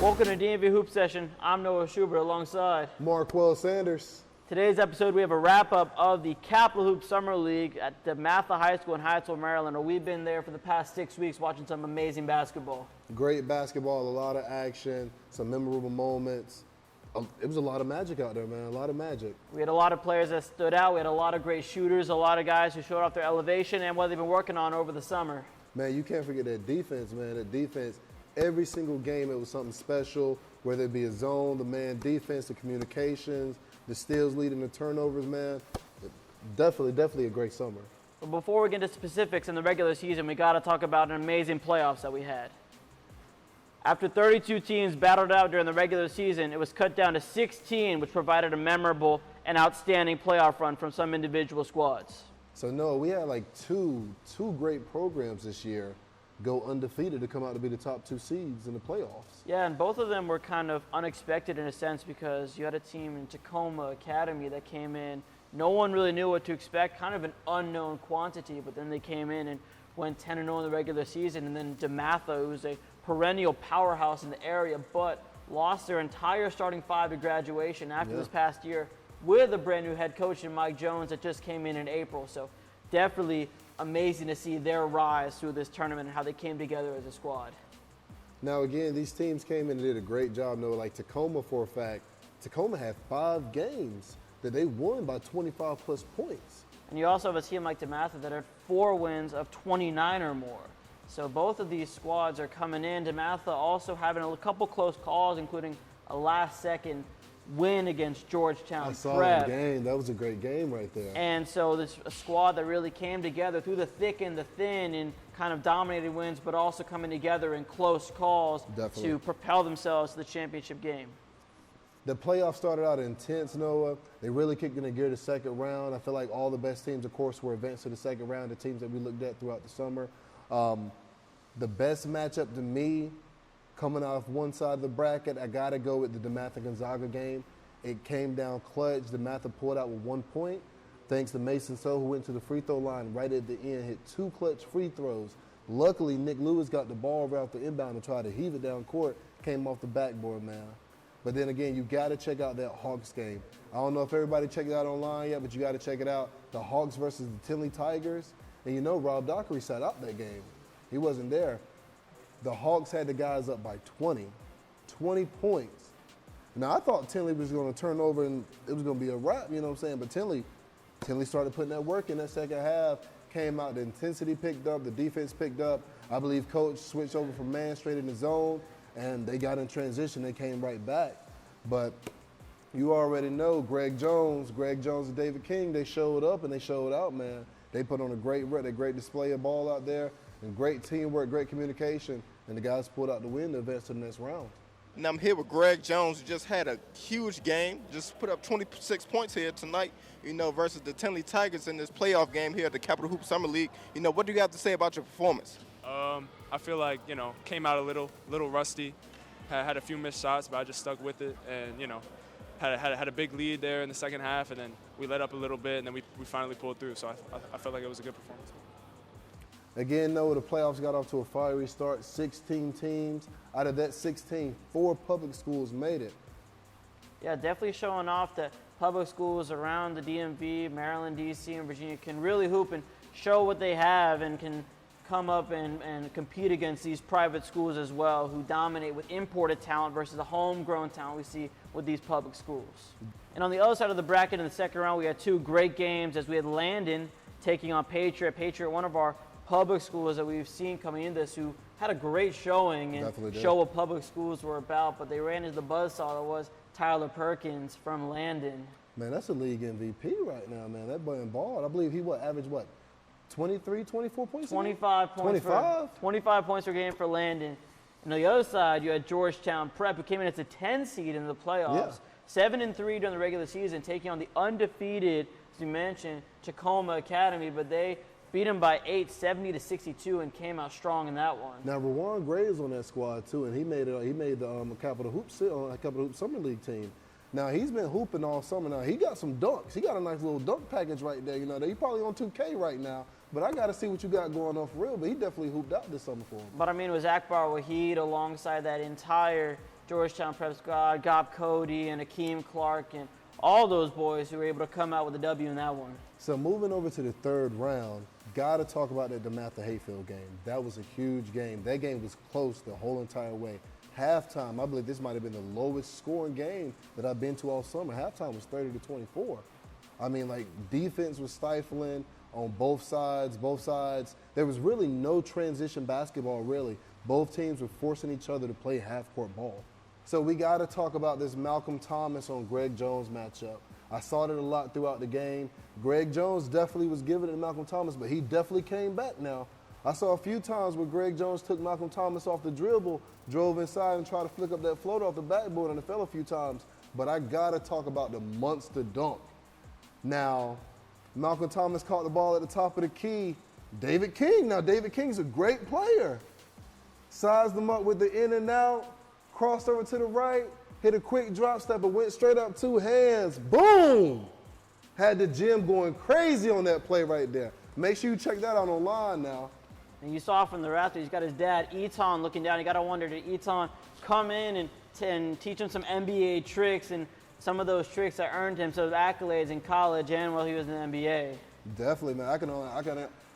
Welcome to DMV Hoop Session. I'm Noah Schubert alongside Marquell Sanders. Today's episode, we have a wrap-up of the Capital Hoop Summer League at Dematha High School in Hyattsville, Maryland, where we've been there for the past 6 weeks watching some amazing basketball. Great basketball, a lot of action, some memorable moments. It was a lot of magic out there, man, a lot of magic. We had a lot of players that stood out. We had a lot of great shooters, a lot of guys who showed off their elevation and what they've been working on over the summer. Man, you can't forget that defense, man. That defense, every single game it was something special, whether it be a zone, the man defense, the communications, the steals leading the turnovers, man. Definitely a great summer. But before we get into specifics in the regular season, we got to talk about an amazing playoffs that we had. After 32 teams battled out during the regular season, it was cut down to 16, which provided a memorable and outstanding playoff run from some individual squads. So, no, we had like two great programs this year go undefeated to come out to be the top 2 seeds in the playoffs. Yeah, and both of them were kind of unexpected in a sense because you had a team in Tacoma Academy that came in. No one really knew what to expect, kind of an unknown quantity, but then they came in and went 10-0 in the regular season. And then Dematha, who was a perennial powerhouse in the area, but lost their entire starting 5 to graduation after this past year with a brand new head coach in Mike Jones that just came in April. So definitely amazing to see their rise through this tournament and how they came together as a squad. Now, again, these teams came in and did a great job. No, like Tacoma, for a fact, Tacoma had 5 games that they won by 25-plus points. And you also have a team like Dematha that had 4 wins of 29 or more. So both of these squads are coming in. Dematha also having a couple close calls, including a last-second win against Georgetown. I saw Prep. the game. That was a great game right there. And so this a squad that really came together through the thick and the thin and kind of dominated wins, but also coming together in close calls to propel themselves to the championship game. The playoffs started out intense, Noah. They really kicked into gear the second round. I feel like all the best teams, of course, were advanced to the second round, the teams that we looked at throughout the summer. The best matchup to me, coming off one side of the bracket, I got to go with the Dematha Gonzaga game. It came down clutch. Dematha pulled out with 1 point. Thanks to Mason So, who went to the free throw line right at the end, hit 2 clutch free throws. Luckily, Nick Lewis got the ball right off the inbound and tried to heave it down court. Came off the backboard, man. But then again, you got to check out that Hawks game. I don't know if everybody checked it out online yet, but you got to check it out. The Hawks versus the Tinley Tigers. And you know Rob Dockery sat out that game. He wasn't there. The Hawks had the guys up by 20 points. Now, I thought Tinley was going to turn over and it was going to be a wrap, you know what I'm saying? But Tinley started putting that work in that second half, came out, the intensity picked up, the defense picked up. I believe coach switched over from man straight in the zone, and they got in transition. They came right back. But you already know Greg Jones and David King, they showed up and they showed out, man. They put on a great display of ball out there, and great teamwork, great communication, and the guys pulled out the win to advance to the next round. And I'm here with Greg Jones, who just had a huge game, just put up 26 points here tonight, versus the Tinley Tigers in this playoff game here at the Capital Hoop Summer League. What do you have to say about your performance? I feel like, came out a little rusty, had a few missed shots, but I just stuck with it and, had a big lead there in the second half, and then we let up a little bit, and then we finally pulled through. So I felt like it was a good performance. Again, Noah, the playoffs got off to a fiery start. 16 teams. Out of that 16, 4 public schools made it. Yeah, definitely showing off that public schools around the DMV, Maryland, D.C., and Virginia can really hoop and show what they have and can come up and compete against these private schools as well, who dominate with imported talent versus the homegrown talent we see with these public schools. And on the other side of the bracket in the second round, we had 2 great games as we had Landon taking on Patriot. Patriot, one of our public schools that we've seen coming into this, who had a great showing and show what public schools were about, but they ran into the buzzsaw that was Tyler Perkins from Landon. Man, that's a league MVP right now, man. That boy balled. I believe he averaged 23, 24 points? 25 points. 25 points per game for Landon. And on the other side, you had Georgetown Prep, who came in as a 10 seed in the playoffs. 7-3 during the regular season, taking on the undefeated, as you mentioned, Tacoma Academy, but they beat him by 8, 70-62, and came out strong in that one. Now, Rawan Gray's on that squad too, and he made the Capital Hoop Summer League team. Now, he's been hooping all summer. Now, he got some dunks. He got a nice little dunk package right there. He probably on 2K right now. But I got to see what you got going on for real. But he definitely hooped out this summer for him. But, I mean, it was Akbar Wahid alongside that entire Georgetown Prep squad, Gob Cody and Akeem Clark and all those boys who were able to come out with a W in that one. So moving over to the third round, got to talk about that Dematha Hayfield game. That was a huge game. That game was close the whole entire way. Halftime, I believe this might have been the lowest scoring game that I've been to all summer. Halftime was 30-24. I mean, like, defense was stifling on both sides. There was really no transition basketball, really. Both teams were forcing each other to play half-court ball. So we got to talk about this Malcolm Thomas on Greg Jones matchup. I saw it a lot throughout the game. Greg Jones definitely was giving it to Malcolm Thomas, but he definitely came back now. I saw a few times where Greg Jones took Malcolm Thomas off the dribble, drove inside and tried to flick up that floater off the backboard, and it fell a few times. But I got to talk about the monster dunk. Now, Malcolm Thomas caught the ball at the top of the key. David King's a great player. Sized him up with the in and out, crossed over to the right, hit a quick drop step and went straight up 2 hands. Boom! Had the gym going crazy on that play right there. Make sure you check that out online now. And you saw from the rafters, he's got his dad, Eton, looking down. You got to wonder, did Eton come in and teach him some NBA tricks and some of those tricks that earned him some accolades in college and while he was in the NBA? Definitely, man.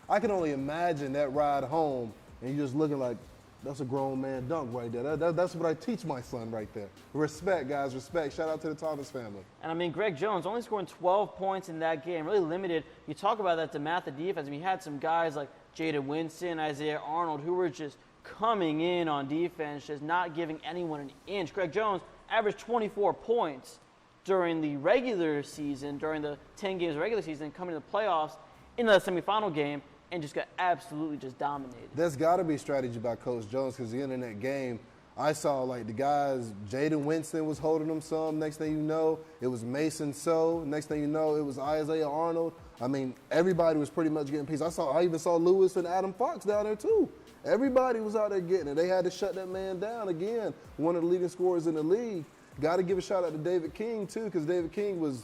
I can only imagine that ride home and you just looking like, that's a grown man dunk right there. That's what I teach my son right there. Respect, guys, respect. Shout out to the Thomas family. And I mean, Greg Jones only scoring 12 points in that game, really limited. You talk about that Dematha defense. I mean, you had some guys like Jaden Winston, Isaiah Arnold, who were just coming in on defense, just not giving anyone an inch. Greg Jones averaged 24 points during the regular season, during the 10 games of regular season, coming to the playoffs in the semifinal game, and just got absolutely just dominated. There's got to be strategy by Coach Jones because the end of that game, I saw like the guys, Jaden Winston was holding them some. Next thing you know, it was Mason So. Next thing you know, it was Isaiah Arnold. I mean, everybody was pretty much getting pieces. I even saw Lewis and Adam Fox down there too. Everybody was out there getting it. They had to shut that man down again. One of the leading scorers in the league. Got to give a shout out to David King too, because David King was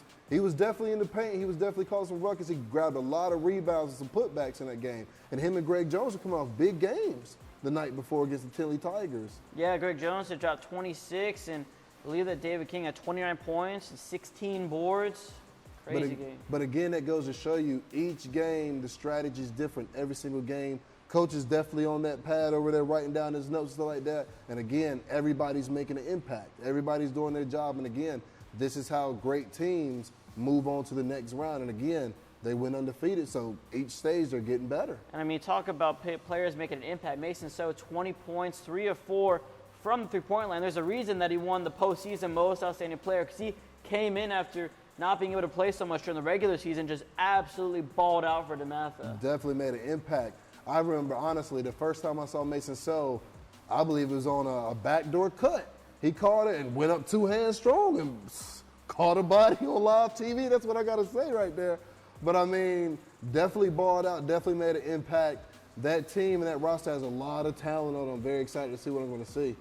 definitely in the paint. He was definitely causing some ruckus. He grabbed a lot of rebounds and some putbacks in that game. And him and Greg Jones were coming off big games the night before against the Tinley Tigers. Yeah, Greg Jones had dropped 26, and I believe that David King had 29 points and 16 boards. Crazy game. But again, that goes to show you each game, the strategy is different every single game. Coach is definitely on that pad over there writing down his notes, stuff like that. And again, everybody's making an impact. Everybody's doing their job. And again, this is how great teams move on to the next round. And again, they went undefeated, so each stage they're getting better. And I mean, talk about players making an impact. Mason So, 20 points, 3 of 4 from the three-point line. There's a reason that he won the postseason most outstanding player, because he came in after not being able to play so much during the regular season, just absolutely balled out for Dematha. Definitely made an impact. I remember, honestly, the first time I saw Mason So, I believe it was on a backdoor cut. He caught it and went up 2 hands strong and caught a body on live TV. That's what I got to say right there. But, I mean, definitely balled out, definitely made an impact. That team and that roster has a lot of talent on it. I'm very excited to see what I'm going to see.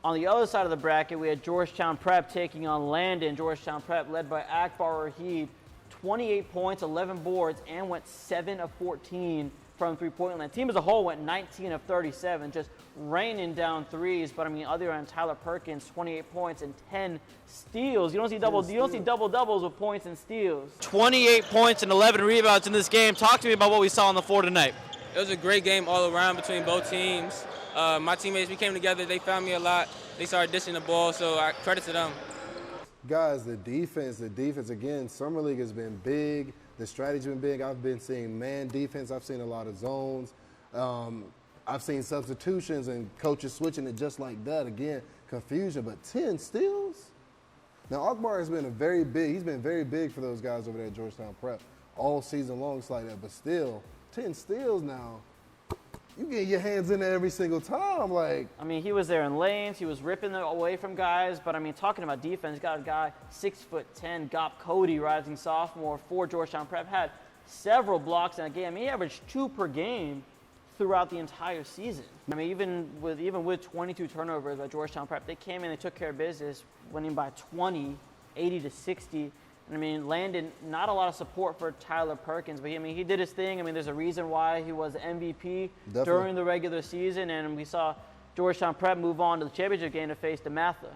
On the other side of the bracket, we had Georgetown Prep taking on Landon. Georgetown Prep led by Akbar Rahid, 28 points, 11 boards, and went 7 of 14 from three-point line. Team as a whole went 19 of 37, just raining down threes. But I mean, other than Tyler Perkins, 28 points and 10 steals. You don't see double doubles with points and steals. 28 points and 11 rebounds in this game. Talk to me about what we saw on the floor tonight. It was a great game all around between both teams. My teammates, we came together. They found me a lot. They started dishing the ball, so I credit to them. Guys, the defense, again, Summer League has been big. The strategy's been big. I've been seeing man defense. I've seen a lot of zones. I've seen substitutions and coaches switching it just like that. Again, confusion, but 10 steals? Now, Akbar has been he's been very big for those guys over there at Georgetown Prep all season long. It's like that, but still, 10 steals now. You get your hands in there every single time. Like, I mean, he was there in lanes. He was ripping them away from guys. But, I mean, talking about defense, got a guy 6'10", Gop Cody, rising sophomore for Georgetown Prep, had several blocks in a game. I mean, he averaged 2 per game throughout the entire season. I mean, even with 22 turnovers by Georgetown Prep, they came in, they took care of business, winning by 20, 80-60. I mean, Landon, not a lot of support for Tyler Perkins, but he did his thing. I mean, there's a reason why he was MVP during the regular season, and we saw Georgetown Prep move on to the championship game to face Dematha.